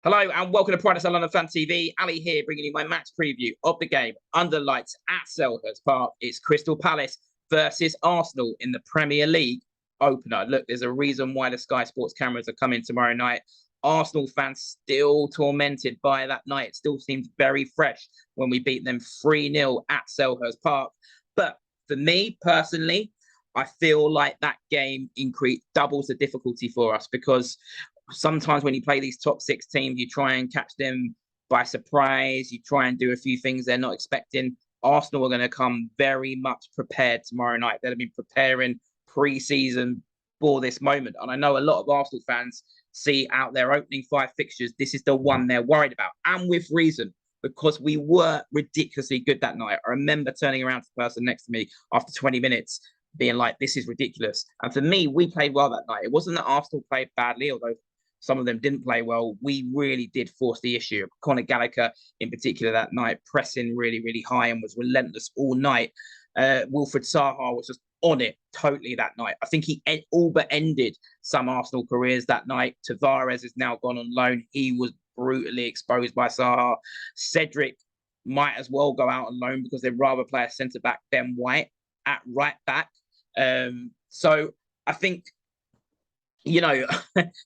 Hello and welcome to Pride of London Fan TV. Ali here, bringing you my match preview of the game under lights at Selhurst Park. It's Crystal Palace versus Arsenal in the Premier League opener. Look, there's a reason why the Sky Sports cameras are coming tomorrow night. Arsenal fans still tormented by that night. It still seems very fresh when we beat them 3-0 at Selhurst Park. But for me personally, I feel like that game doubles the difficulty for us because sometimes when you play these top six teams, you try and catch them by surprise. You try and do a few things they're not expecting. Arsenal are going to come very much prepared tomorrow night. They've been preparing pre-season for this moment. And I know a lot of Arsenal fans see out their opening five fixtures, this is the one they're worried about. And with reason, because we were ridiculously good that night. I remember turning around to the person next to me after 20 minutes being like, this is ridiculous. And for me, we played well that night. It wasn't that Arsenal played badly, although some of them didn't play well. We really did force the issue. Conor Gallagher, in particular, that night, pressing really, really high and was relentless all night. Wilfried Zaha was just on it totally that night. I think he all but ended some Arsenal careers that night. Tavares has now gone on loan. He was brutally exposed by Zaha. Cedric might as well go out on loan because they'd rather play a centre-back than White at right back. So I think, you know,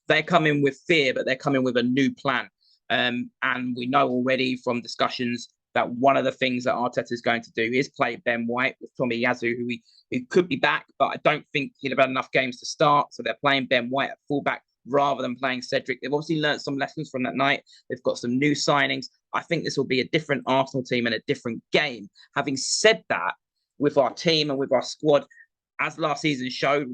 they're coming with fear, but they're coming with a new plan. And we know already from discussions that one of the things that Arteta is going to do is play Ben White with Tommy Yazoo, who could be back, but I don't think he'd have had enough games to start. So they're playing Ben White at fullback rather than playing Cedric. They've obviously learned some lessons from that night. They've got some new signings. I think this will be a different Arsenal team and a different game. Having said that, with our team and with our squad, as last season showed,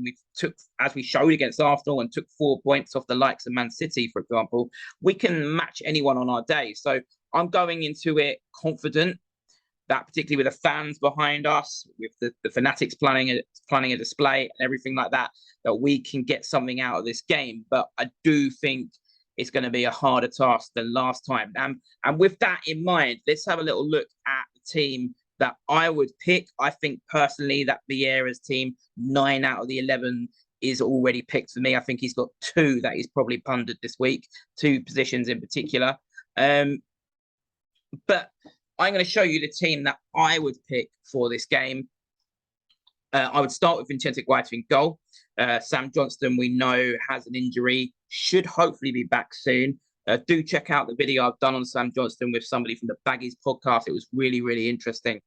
as we showed against Arsenal and took 4 points off the likes of Man City, for example, we can match anyone on our day. So I'm going into it confident that, particularly with the fans behind us, with the fanatics planning a display and everything like that, that we can get something out of this game. But I do think it's going to be a harder task than last time. And with that in mind, let's have a little look at the team that I would pick. I think personally that Vieira's team, 9 out of the 11 is already picked for me. I think he's got 2 that he's probably punted this week, 2 positions in particular. But I'm going to show you the team that I would pick for this game. I would start with Vincenzo Guaita in goal. Sam Johnston, we know, has an injury, should hopefully be back soon. Do check out the video I've done on Sam Johnston with somebody from the Baggies podcast. It was really, really interesting.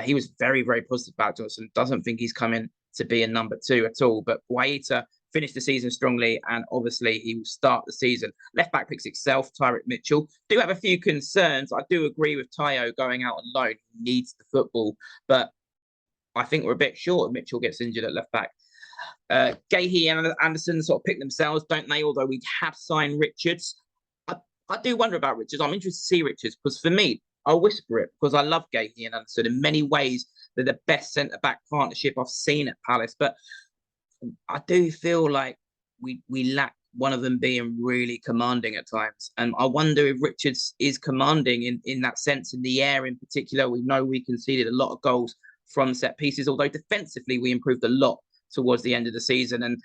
He was very, very positive about Johnston. Doesn't think he's coming to be a number 2 at all. But Guaita finished the season strongly, and obviously he will start the season. Left back picks itself, Tyrick Mitchell. Do have a few concerns. I do agree with Tayo going out on loan. He needs the football, but I think we're a bit short if Mitchell gets injured at left back. Gahey and Anderson sort of pick themselves, don't they? Although we have signed Richards. I do wonder about Richards. I'm interested to see Richards because for me, I'll whisper it because I love Gahey and Anderson. In many ways, they're the best centre-back partnership I've seen at Palace. But I do feel like we lack one of them being really commanding at times. And I wonder if Richards is commanding in that sense, in the air in particular. We know we conceded a lot of goals from set pieces, although defensively we improved a lot towards the end of the season. And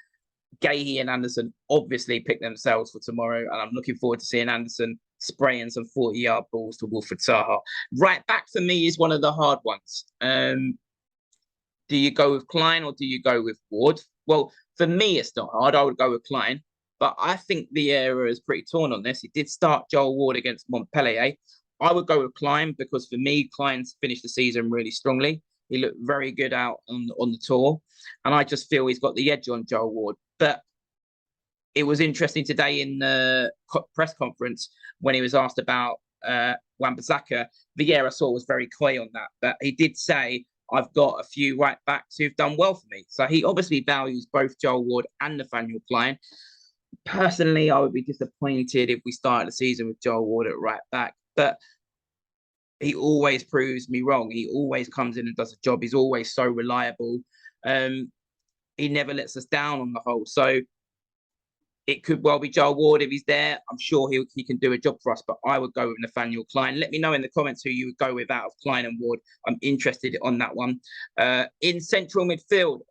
Gahey and Anderson obviously pick themselves for tomorrow, and I'm looking forward to seeing Anderson spraying some 40-yard balls to Wilfried Zaha. Right back for me is one of the hard ones. Do you go with Klein or do you go with Ward? Well, for me, it's not hard. I would go with Klein, but I think Vieira is pretty torn on this. He did start Joel Ward against Montpellier. I would go with Klein because for me, Klein's finished the season really strongly. He looked very good out on the tour, and I just feel he's got the edge on Joel Ward. But it was interesting today in the press conference when he was asked about Wan-Bissaka. Vieira was very coy on that, but he did say, I've got a few right backs who've done well for me. So he obviously values both Joel Ward and Nathaniel Klein. Personally, I would be disappointed if we started the season with Joel Ward at right back, but he always proves me wrong. He always comes in and does a job. He's always so reliable. He never lets us down on the whole. So it could well be Joel Ward if he's there. I'm sure he can do a job for us, but I would go with Nathaniel Klein. Let me know in the comments who you would go with out of Klein and Ward. I'm interested on that one. In central midfield,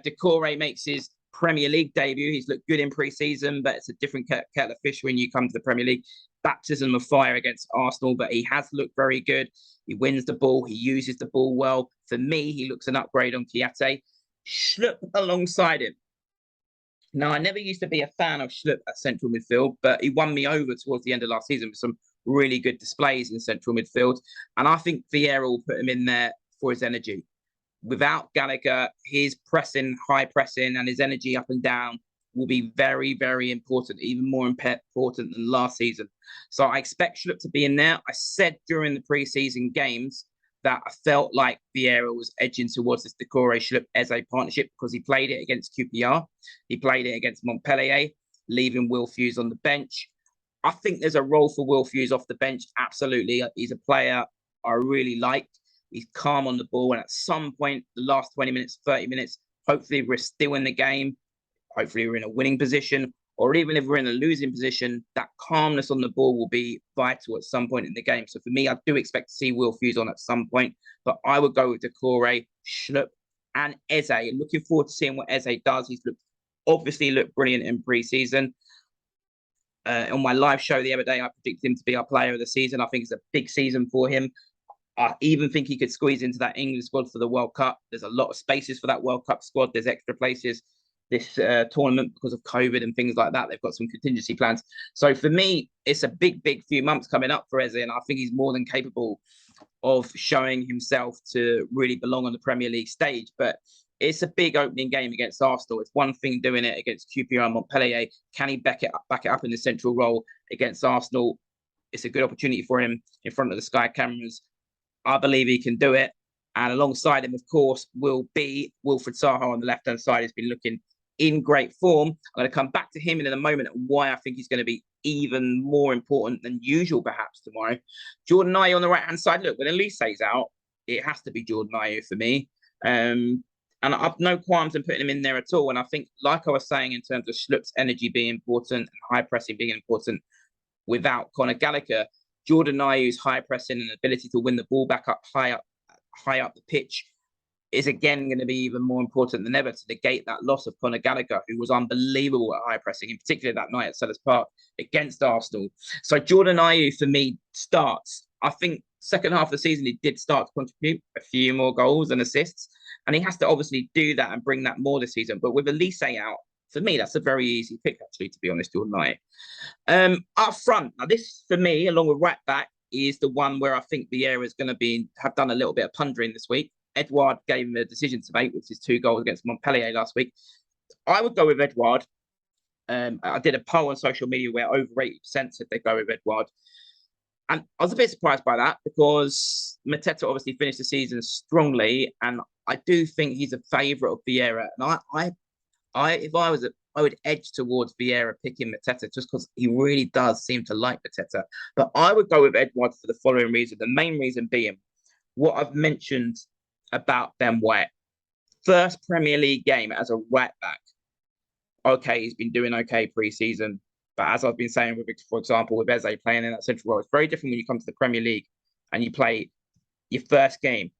Decore makes his Premier League debut. He's looked good in pre-season, but it's a different kettle of fish when you come to the Premier League. Baptism of fire against Arsenal, but he has looked very good. He wins the ball. He uses the ball well. For me, he looks an upgrade on Kiate. Schlupp alongside him. Now, I never used to be a fan of Schlupp at central midfield, but he won me over towards the end of last season with some really good displays in central midfield. And I think Vieira will put him in there for his energy. Without Gallagher, his pressing, high pressing, and his energy up and down will be very, very important, even more important than last season. So I expect Schlupp to be in there. I said during the pre-season games that I felt like Vieira was edging towards this Decore Schlupp Eze partnership because he played it against QPR. He played it against Montpellier, leaving Will Hughes on the bench. I think there's a role for Will Hughes off the bench. Absolutely. He's a player I really like. He's calm on the ball. And at some point, the last 20 minutes, 30 minutes, hopefully we're still in the game. Hopefully we're in a winning position. Or even if we're in a losing position, that calmness on the ball will be vital at some point in the game. So for me, I do expect to see Will Hughes on at some point. But I would go with Decore, Schlupp, and Eze. Looking forward to seeing what Eze does. He's obviously looked brilliant in pre-season. On my live show the other day, I predicted him to be our player of the season. I think it's a big season for him. I even think he could squeeze into that England squad for the World Cup. There's a lot of spaces for that World Cup squad. There's extra places this tournament because of COVID and things like that. They've got some contingency plans. So for me, it's a big, big few months coming up for Eze, and I think he's more than capable of showing himself to really belong on the Premier League stage. But it's a big opening game against Arsenal. It's one thing doing it against QPR and Montpellier. Can he back it up in the central role against Arsenal? It's a good opportunity for him in front of the Sky cameras. I believe he can do it. And alongside him, of course, will be Wilfried Zaha on the left-hand side. He's been looking in great form. I'm going to come back to him in a moment and why I think he's going to be even more important than usual, perhaps, tomorrow. Jordan Ayew on the right-hand side. Look, when Elise's out, it has to be Jordan Ayew for me. And I've no qualms in putting him in there at all. And I think, like I was saying, in terms of Schlupp's energy being important and high pressing being important, without Conor Gallagher, Jordan Ayew's high pressing and ability to win the ball back up high up the pitch is again going to be even more important than ever to negate that loss of Conor Gallagher, who was unbelievable at high pressing, in particular that night at Selhurst Park against Arsenal. So Jordan Ayew, for me, starts. I think second half of the season, he did start to contribute a few more goals and assists, and he has to obviously do that and bring that more this season. But with Elise out, for me, that's a very easy pick, actually, to be honest, Jordan Ayew. Up front, now this, for me, along with right back, is the one where I think Vieira is going to have done a little bit of pondering this week. Edouard gave him a decision to make with his 2 goals against Montpellier last week. I would go with Edouard. I did a poll on social media where over 80% said they go with Edouard. And I was a bit surprised by that because Mateta obviously finished the season strongly, and I do think he's a favourite of Vieira. And if I was I would edge towards Vieira picking Mateta just because he really does seem to like Mateta. But I would go with Edouard for the following reason. The main reason being what I've mentioned about Ben White. First Premier League game as a right back. Okay, he's been doing okay pre-season. But as I've been saying, for example, with Eze playing in that central role, it's very different when you come to the Premier League and you play your first game.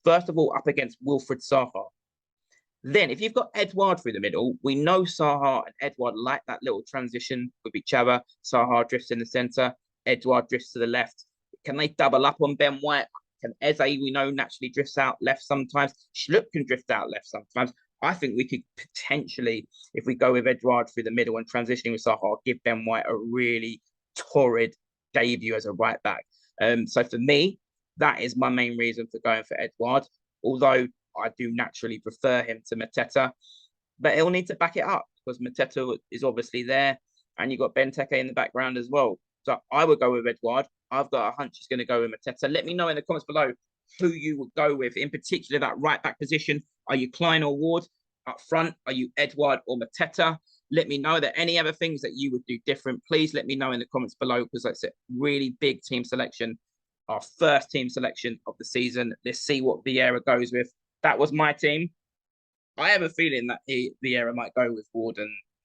First of all, up against Wilfried Zaha. Then, if you've got Edouard through the middle, we know Zaha and Edouard like that little transition with each other. Zaha drifts in the centre, Edouard drifts to the left. Can they double up on Ben White? Can Eze, we know, naturally drifts out left sometimes. Schlupp can drift out left sometimes. I think we could potentially, if we go with Edouard through the middle and transitioning with Zaha, give Ben White a really torrid debut as a right back. So for me, that is my main reason for going for Edouard. Although I do naturally prefer him to Mateta, but he'll need to back it up because Mateta is obviously there, and you've got Benteke in the background as well. So I would go with Edouard. I've got a hunch he's going to go with Mateta. Let me know in the comments below who you would go with, in particular that right back position. Are you Klein or Ward up front? Are you Edouard or Mateta? Let me know that any other things that you would do different. Please let me know in the comments below because that's a really big team selection, our first team selection of the season. Let's see what Vieira goes with. That was my team. I have a feeling that Vieira might go with Ward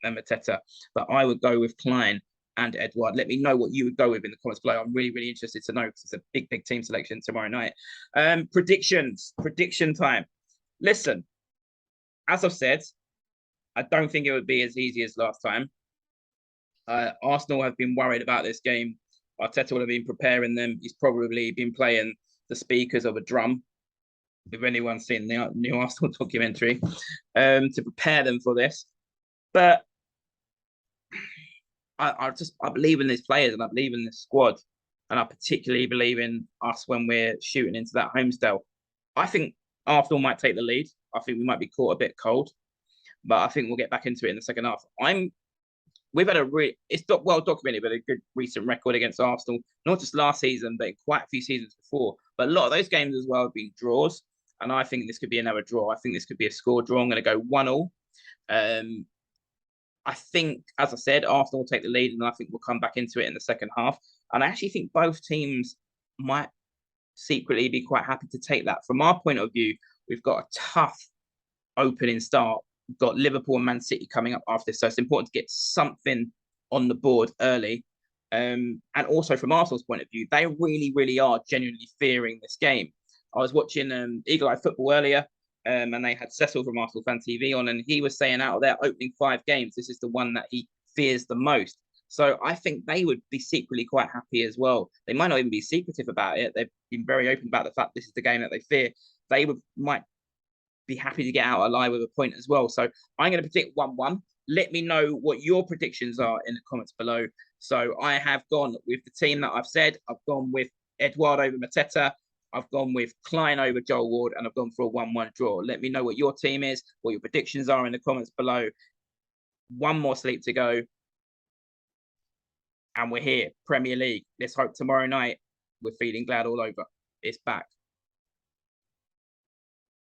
and Mateta, but I would go with Klein and Edouard. Let me know what you would go with in the comments below. I'm really, really interested to know because it's a big, big team selection tomorrow night. Prediction time. Listen, as I've said, I don't think it would be as easy as last time. Arsenal have been worried about this game. Arteta will have been preparing them. He's probably been playing the speakers of a drum, if anyone's seen the new Arsenal documentary, to prepare them for this. But I believe in these players and I believe in this squad. And I particularly believe in us when we're shooting into that homestyle. I think Arsenal might take the lead. I think we might be caught a bit cold, but I think we'll get back into it in the second half. We've had it's well documented, but a good recent record against Arsenal, not just last season, but quite a few seasons before. But a lot of those games as well have been draws, and I think this could be another draw. I think this could be a score draw. I'm going to go 1-1. I think, as I said, Arsenal will take the lead, and I think we'll come back into it in the second half. And I actually think both teams might secretly be quite happy to take that. From our point of view, we've got a tough opening start. We've got Liverpool and Man City coming up after this, so it's important to get something on the board early. And also from Arsenal's point of view, they really, really are genuinely fearing this game. I was watching Eagle Eye Football earlier, and they had Cecil from Arsenal Fan TV on, and he was saying out of their opening 5 games, this is the one that he fears the most. So I think they would be secretly quite happy as well. They might not even be secretive about it. They've been very open about the fact this is the game that they fear. They might be happy to get out alive with a point as well. So I'm going to predict 1-1. Let me know what your predictions are in the comments below. So I have gone with the team that I've said. I've gone with Edouard over Mateta. I've gone with Klein over Joel Ward, and I've gone for a 1-1 draw. Let me know what your team is, what your predictions are in the comments below. One more sleep to go. And we're here, Premier League. Let's hope tomorrow night we're feeling glad all over. It's back.